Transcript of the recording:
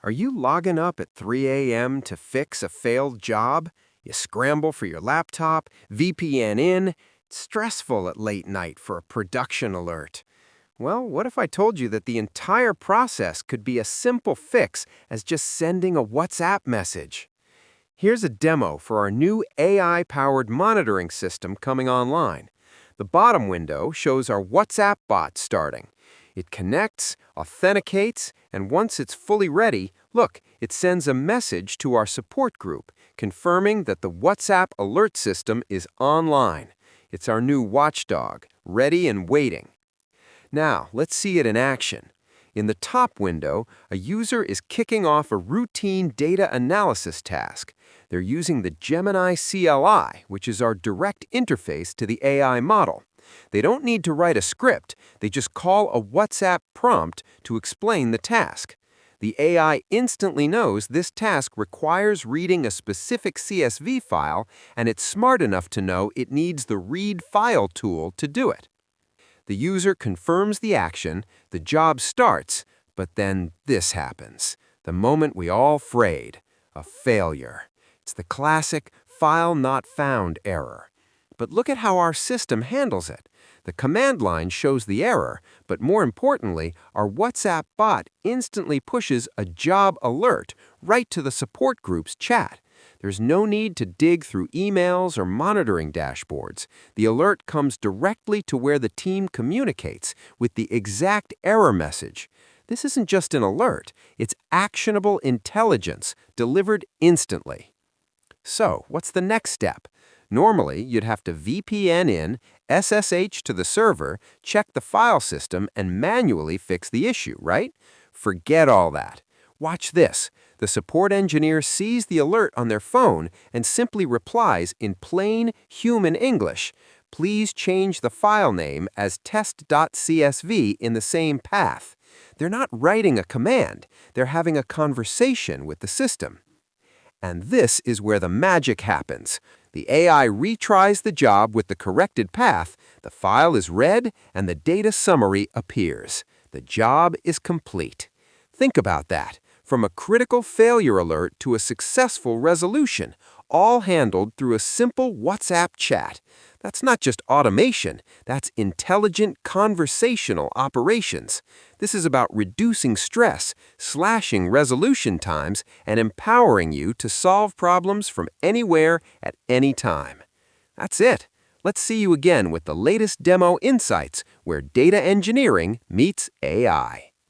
Are you logging up at 3 a.m. to fix a failed job? You scramble for your laptop, VPN in. It's stressful at late night for a production alert. Well, what if I told you that the entire process could be a simple fix as just sending a WhatsApp message? Here's a demo for our new AI-powered monitoring system coming online. The bottom window shows our WhatsApp bot starting. It connects, authenticates, and once it's fully ready, look, it sends a message to our support group, confirming that the WhatsApp alert system is online. It's our new watchdog, ready and waiting. Now, let's see it in action. In the top window, a user is kicking off a routine data analysis task. They're using the Gemini CLI, which is our direct interface to the AI model. They don't need to write a script. They just call a WhatsApp prompt to explain the task. The AI instantly knows this task requires reading a specific CSV file, and it's smart enough to know it needs the Read File tool to do it. The user confirms the action, the job starts, but then this happens. The moment we all frayed, a failure. It's the classic file not found error. But look at how our system handles it. The command line shows the error, but more importantly, our WhatsApp bot instantly pushes a job alert right to the support group's chat. There's no need to dig through emails or monitoring dashboards. The alert comes directly to where the team communicates with the exact error message. This isn't just an alert, it's actionable intelligence delivered instantly. So, what's the next step? Normally, you'd have to VPN in, SSH to the server, check the file system, and manually fix the issue, right? Forget all that. Watch this. The support engineer sees the alert on their phone and simply replies in plain human English, "Please change the file name as test.csv in the same path." They're not writing a command. They're having a conversation with the system. And this is where the magic happens. The AI retries the job with the corrected path, the file is read, and the data summary appears. The job is complete. Think about that. From a critical failure alert to a successful resolution, all handled through a simple WhatsApp chat. That's not just automation, that's intelligent conversational operations. This is about reducing stress, slashing resolution times, and empowering you to solve problems from anywhere at any time. That's it. Let's see you again with the latest demo insights where data engineering meets AI.